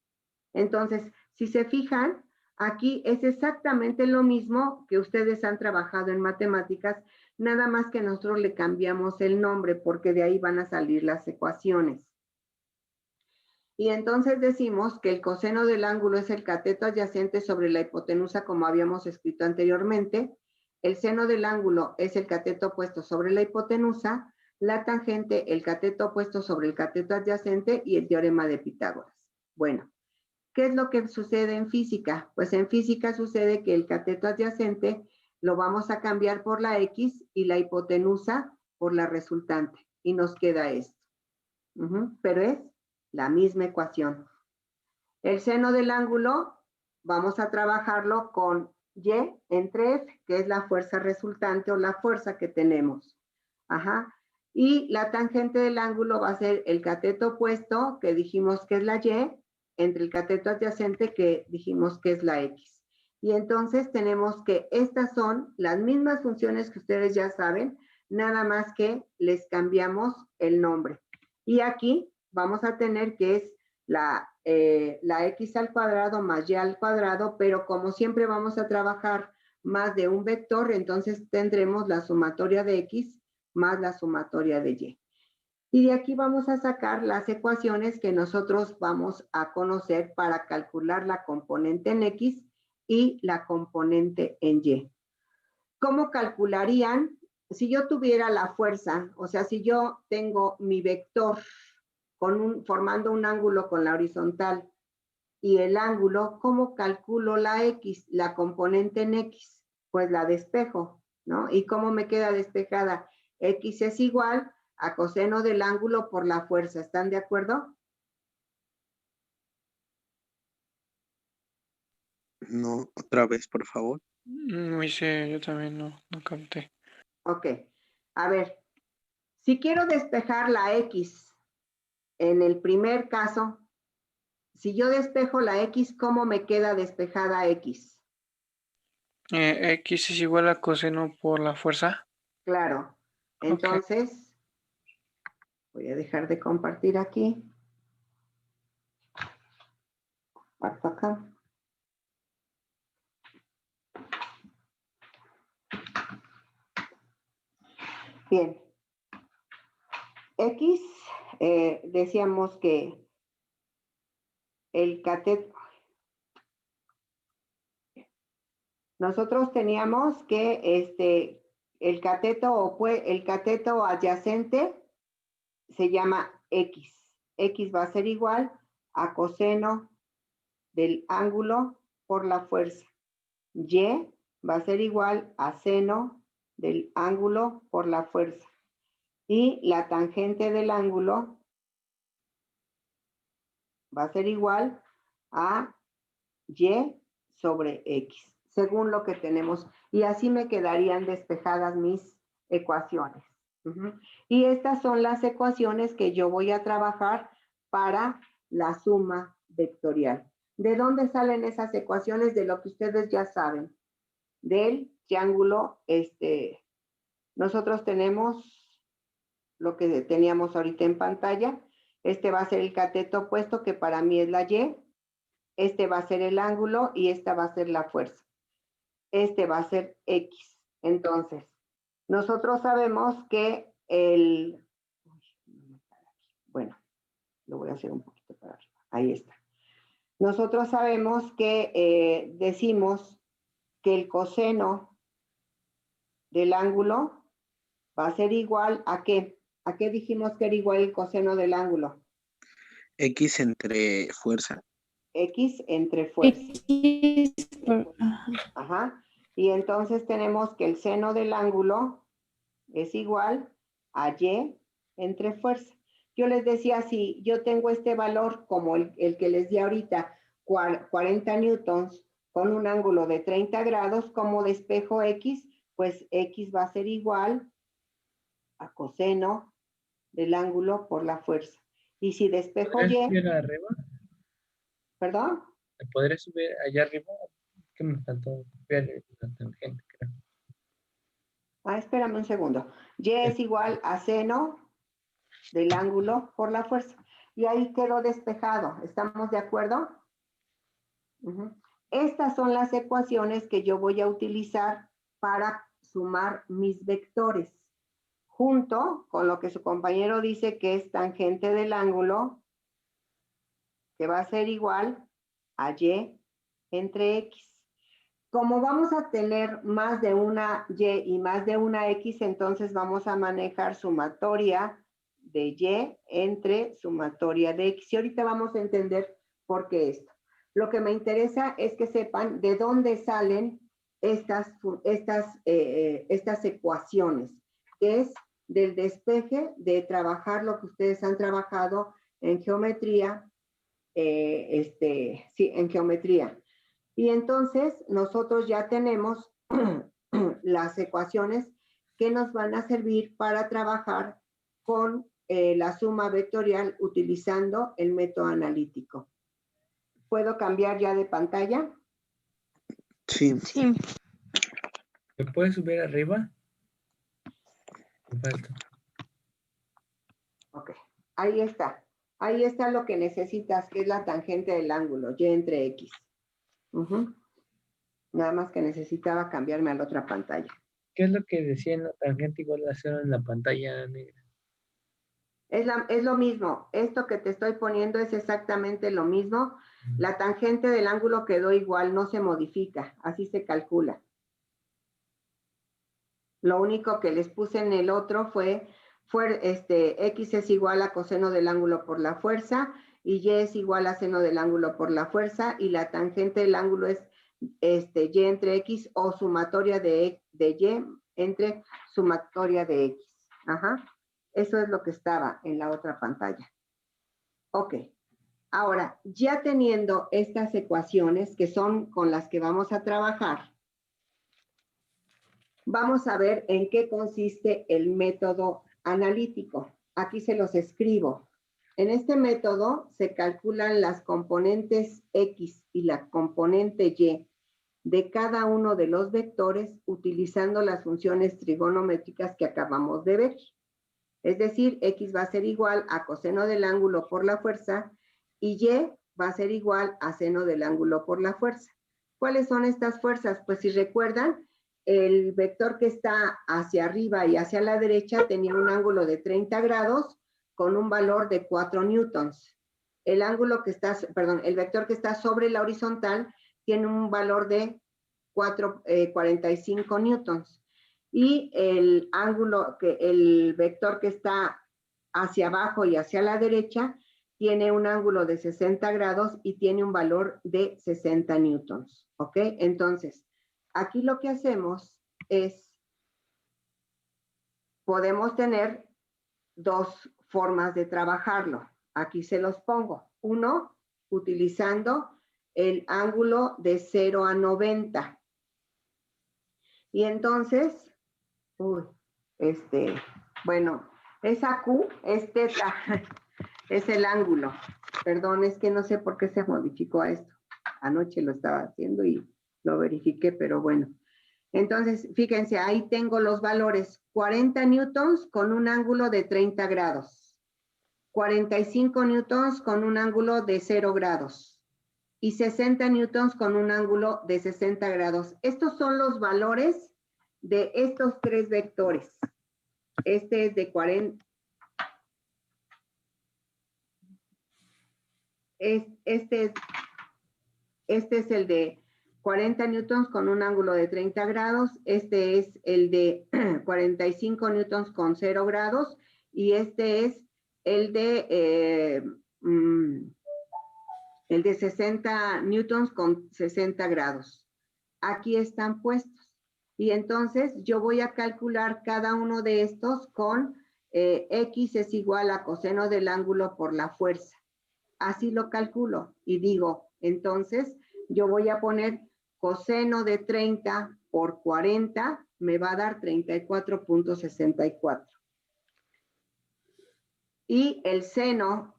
Entonces, si se fijan, Aquí es exactamente lo mismo que ustedes han trabajado en matemáticas, nada más que nosotros le cambiamos el nombre porque de ahí van a salir las ecuaciones. Y entonces decimos que el coseno del ángulo es el cateto adyacente sobre la hipotenusa como habíamos escrito anteriormente. El seno del ángulo es el cateto opuesto sobre la hipotenusa. La tangente, el cateto opuesto sobre el cateto adyacente y el teorema de Pitágoras. Bueno, ¿qué es lo que sucede en física? Pues en física sucede que el cateto adyacente lo vamos a cambiar por la X y la hipotenusa por la resultante. Y nos queda esto. Pero es la misma ecuación. El seno del ángulo vamos a trabajarlo con Y entre F, que es la fuerza resultante o la fuerza que tenemos. Y la tangente del ángulo va a ser el cateto opuesto, que dijimos que es la Y, entre el cateto adyacente, que dijimos que es la X. Y entonces tenemos que estas son las mismas funciones que ustedes ya saben, nada más que les cambiamos el nombre. Y aquí vamos a tener que es la X al cuadrado más Y al cuadrado, pero como siempre vamos a trabajar más de un vector, entonces tendremos la sumatoria de X más la sumatoria de Y. Y de aquí vamos a sacar las ecuaciones que nosotros vamos a conocer para calcular la componente en X y la componente en Y. ¿Cómo calcularían? Si yo tuviera la fuerza, o sea, si yo tengo mi vector formando un ángulo con la horizontal y el ángulo, ¿cómo calculo la X, la componente en X? Pues la despejo, ¿no? ¿Y cómo me queda despejada? X es igual a coseno del ángulo por la fuerza. ¿Están de acuerdo? No, otra vez, por favor. Sí, yo también no capté. Ok. A ver, si quiero despejar la X en el primer caso, si yo despejo la X, ¿cómo me queda despejada X? X es igual a coseno por la fuerza. Claro. Entonces, voy a dejar de compartir aquí. Parto acá. Bien. X, decíamos que el cateto, nosotros teníamos que el cateto adyacente se llama X. X va a ser igual a coseno del ángulo por la fuerza. Y va a ser igual a seno del ángulo por la fuerza. Y la tangente del ángulo va a ser igual a Y sobre X, según lo que tenemos. Y así me quedarían despejadas mis ecuaciones. Y estas son las ecuaciones que yo voy a trabajar para la suma vectorial. ¿De dónde salen esas ecuaciones? De lo que ustedes ya saben. Del triángulo, nosotros tenemos lo que teníamos ahorita en pantalla. Este va a ser el cateto opuesto, que para mí es la Y. Este va a ser el ángulo y esta va a ser la fuerza. Este va a ser X. Entonces, nosotros sabemos que bueno, lo voy a hacer un poquito para arriba. Ahí está. Nosotros sabemos que decimos que el coseno del ángulo va a ser igual a ¿qué? ¿A qué dijimos que era igual el coseno del ángulo? X entre fuerza. X entre fuerza. X Ajá. Y entonces tenemos que el seno del ángulo es igual a Y entre fuerza. Yo les decía, si yo tengo este valor como el que les di ahorita, 40 newtons con un ángulo de 30 grados, ¿cómo despejo X? Pues X va a ser igual a coseno del ángulo por la fuerza. Y si despejo Y... subir arriba? ¿Perdón? ¿Me podré subir allá arriba? Que me faltó ver la tangente, creo. Espérame un segundo. Y es igual a seno del ángulo por la fuerza. Y ahí quedó despejado. ¿Estamos de acuerdo? Estas son las ecuaciones que yo voy a utilizar para sumar mis vectores, junto con lo que su compañero dice que es tangente del ángulo, que va a ser igual a y entre x. Como vamos a tener más de una y y más de una x, entonces vamos a manejar sumatoria de y entre sumatoria de x. Y ahorita vamos a entender por qué esto. Lo que me interesa es que sepan de dónde salen estas ecuaciones, que es del despeje de trabajar lo que ustedes han trabajado en geometría, en geometría. Y entonces nosotros ya tenemos las ecuaciones que nos van a servir para trabajar con la suma vectorial utilizando el método analítico. ¿Puedo cambiar ya de pantalla? Sí. Sí. ¿Me puedes subir arriba? Me falta. Ok, ahí está. Ahí está lo que necesitas, que es la tangente del ángulo, y entre x. Nada más que necesitaba cambiarme a la otra pantalla. ¿Qué es lo que decía en la tangente igual a 0 en la pantalla negra? Es lo mismo. Esto que te estoy poniendo es exactamente lo mismo. La tangente del ángulo quedó igual, no se modifica. Así se calcula. Lo único que les puse en el otro fue x es igual a coseno del ángulo por la fuerza y y es igual a seno del ángulo por la fuerza y la tangente del ángulo es y entre x o sumatoria de y entre sumatoria de x. Ajá. Eso es lo que estaba en la otra pantalla. Ok. Ahora, ya teniendo estas ecuaciones que son con las que vamos a trabajar, vamos a ver en qué consiste el método analítico. Aquí se los escribo. En este método se calculan las componentes x y la componente y de cada uno de los vectores utilizando las funciones trigonométricas que acabamos de ver. Es decir, x va a ser igual a coseno del ángulo por la fuerza y y va a ser igual a seno del ángulo por la fuerza. ¿Cuáles son estas fuerzas? Pues si recuerdan, el vector que está hacia arriba y hacia la derecha tenía un ángulo de 30 grados con un valor de 4 newtons. El vector que está sobre la horizontal tiene un valor de 45 newtons. Y el vector que está hacia abajo y hacia la derecha tiene un ángulo de 60 grados y tiene un valor de 60 newtons. ¿Ok? Entonces, aquí lo que hacemos es, podemos tener dos formas de trabajarlo. Aquí se los pongo. Uno, utilizando el ángulo de 0 a 90. Y entonces, bueno, esa Q es teta, es el ángulo. Perdón, es que no sé por qué se modificó a esto. Anoche lo estaba haciendo y lo verifiqué, pero bueno. Entonces, fíjense, ahí tengo los valores. 40 newtons con un ángulo de 30 grados. 45 newtons con un ángulo de 0 grados. Y 60 newtons con un ángulo de 60 grados. Estos son los valores de estos tres vectores. Este es de 40. Este es el de 40 newtons con un ángulo de 30 grados. Este es el de 45 newtons con 0 grados. Y este es el de 60 newtons con 60 grados. Aquí están puestos. Y entonces yo voy a calcular cada uno de estos con x es igual a coseno del ángulo por la fuerza. Así lo calculo y digo, entonces yo voy a poner coseno de 30 por 40, me va a dar 34.64. Y el seno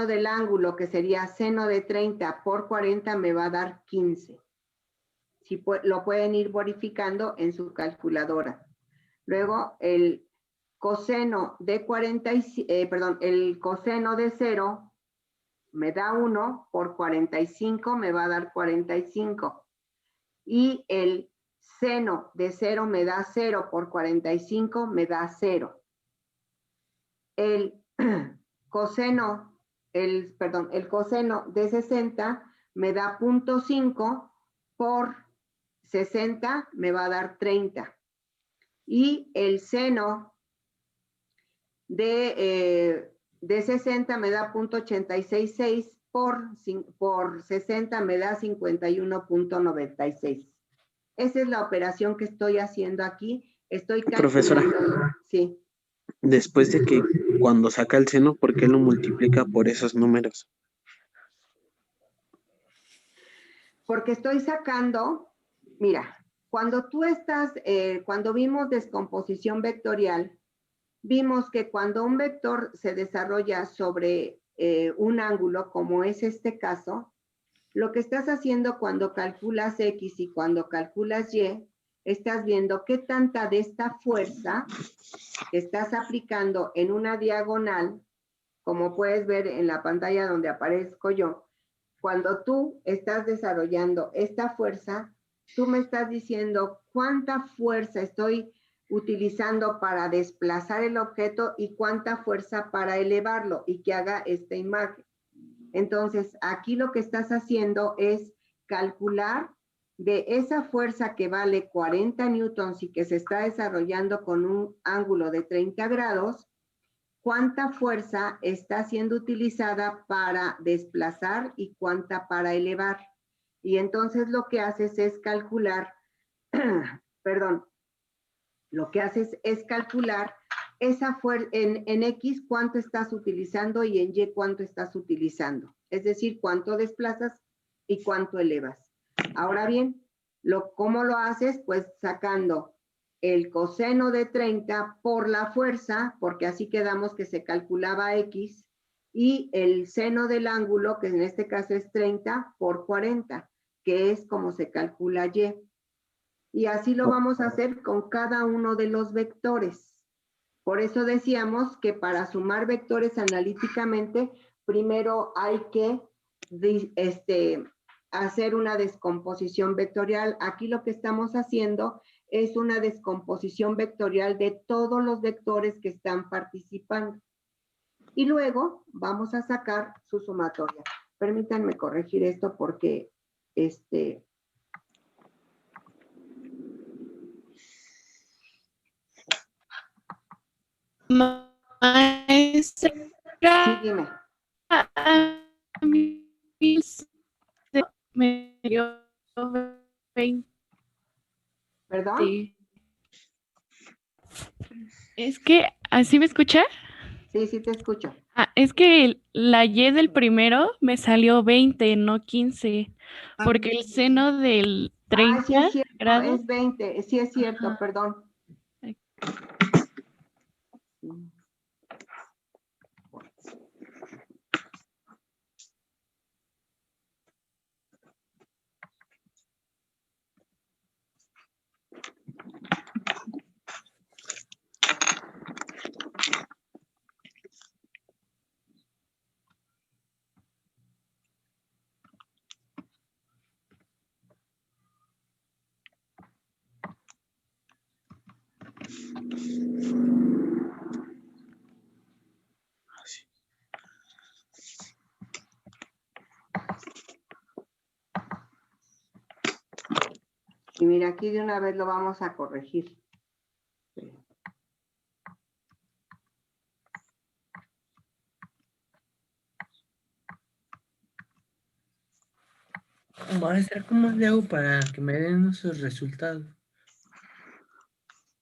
del ángulo, que sería seno de 30 por 40, me va a dar 15. Si lo pueden ir verificando en su calculadora. Luego, el coseno de el coseno de 0 me da 1 por 45 me va a dar 45. Y el seno de 0 me da 0 por 45 me da 0. El coseno, el coseno de 60 me da 0.5 por 60 me va a dar 30. Y el seno de 60 me da 0.866 por 60 me da 51.96. Esa es la operación que estoy haciendo aquí. Estoy calculando. Profesora. Sí. Después de que cuando saca el seno, ¿por qué lo multiplica por esos números? Porque estoy sacando, mira, cuando tú estás, cuando vimos descomposición vectorial, vimos que cuando un vector se desarrolla sobre un ángulo, como es este caso, lo que estás haciendo cuando calculas X y cuando calculas Y, estás viendo qué tanta de esta fuerza que estás aplicando en una diagonal, como puedes ver en la pantalla donde aparezco yo, cuando tú estás desarrollando esta fuerza, tú me estás diciendo cuánta fuerza estoy utilizando para desplazar el objeto y cuánta fuerza para elevarlo y que haga esta imagen. Entonces, aquí lo que estás haciendo es calcular de esa fuerza que vale 40 newtons y que se está desarrollando con un ángulo de 30 grados, cuánta fuerza está siendo utilizada para desplazar y cuánta para elevar. Y entonces lo que haces es calcular, perdón, lo que haces es calcular esa fuerza en X cuánto estás utilizando y en Y cuánto estás utilizando. Es decir, cuánto desplazas y cuánto elevas. Ahora bien, ¿cómo lo haces? Pues sacando el coseno de 30 por la fuerza, porque así quedamos que se calculaba X, y el seno del ángulo, que en este caso es 30 por 40, que es como se calcula Y. Y así lo vamos a hacer con cada uno de los vectores. Por eso decíamos que para sumar vectores analíticamente, primero hay que hacer una descomposición vectorial. Aquí lo que estamos haciendo es una descomposición vectorial de todos los vectores que están participando. Y luego vamos a sacar su sumatoria. Permítanme corregir esto porque Maestra, sí, dime. a mí me dio 20. ¿Perdón? Es que, ¿así me escucha? Sí, sí te escucho. Es que la Y del primero me salió 20, no 15, porque el seno del 30 sí es cierto, grados. es 20, sí es cierto, Ajá. perdón. Y mira, aquí de una vez lo vamos a corregir. Maestra, ¿cómo le hago para que me den esos resultados?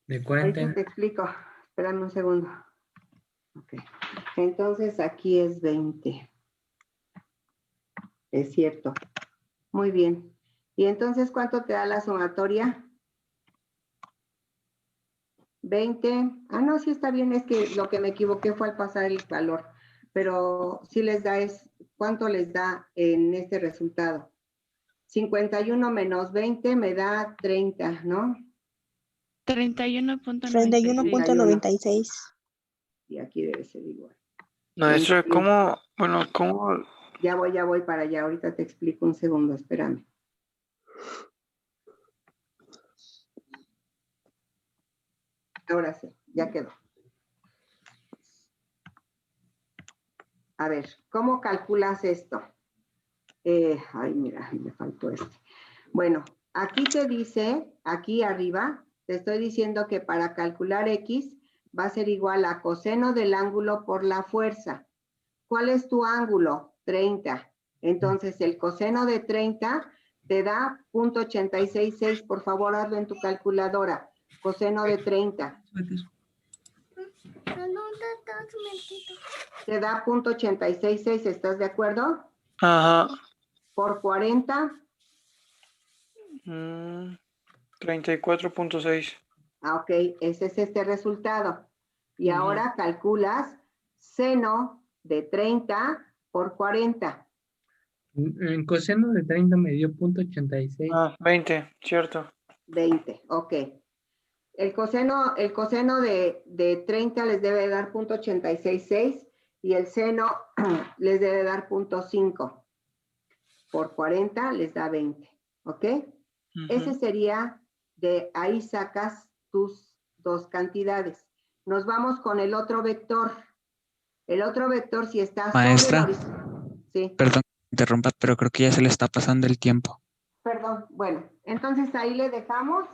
De 40. Ahorita te explico. Espérame un segundo. Ok. Entonces aquí es 20. Es cierto. Muy bien. ¿Y entonces cuánto te da la sumatoria? 20. No, sí está bien. Es que lo que me equivoqué fue al pasar el valor. Pero sí les da ¿cuánto les da en este resultado? 51 menos 20 me da 30, ¿no? 31.96. Y aquí debe ser igual. Maestra, ¿cómo Ya voy para allá. Ahorita te explico un segundo, espérame. Ahora sí, ya quedó. A ver, ¿cómo calculas esto? Ay, mira, me faltó este. Bueno, aquí te dice, aquí arriba, te estoy diciendo que para calcular X va a ser igual a coseno del ángulo por la fuerza. ¿Cuál es tu ángulo? 30. Entonces, el coseno de 30 te da 0.866. Por favor, hazlo en tu calculadora. Coseno de 30. Te da 0.866. ¿Estás de acuerdo? Ajá. Por 40. 34.6. Ah, ok. Ese es este resultado. Y ahora calculas seno de 30 por 40. En coseno de 30 me dio 0.86. Ah, 20, cierto. 20, ok. El coseno de 30 les debe dar 0.866 y el seno les debe dar 0.5. Por 40 les da 20, ¿ok? Ese sería, de ahí sacas tus dos cantidades. Nos vamos con el otro vector. El otro vector, si está Maestra, sobre el horizonte. Sí. perdón que me interrumpa, pero creo que ya se le está pasando el tiempo. Perdón, bueno, entonces ahí le dejamos.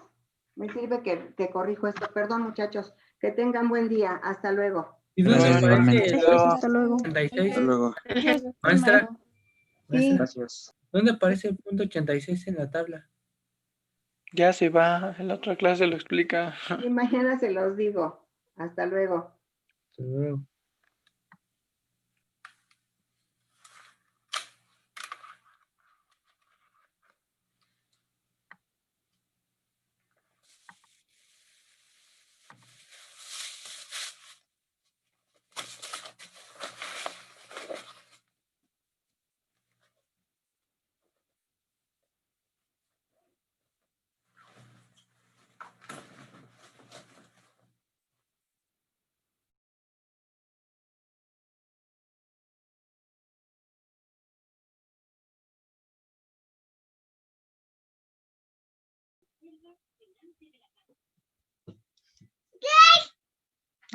Me sirve que corrijo esto. Perdón, muchachos. Que tengan buen día. Hasta luego. ¿Y dónde Gracias, aparece igualmente. el Hasta luego. 86? Hasta luego. Maestra, Sí. Gracias. ¿dónde aparece el 0.86 en la tabla? Ya se va. En la otra clase lo explica. Y mañana se los digo. Hasta luego. Hasta luego.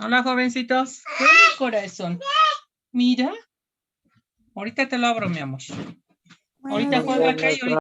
Hola, jovencitos. ¿Qué corazón? Mira. Ahorita te lo abro, mi amor. Ahorita juega acá y ahorita.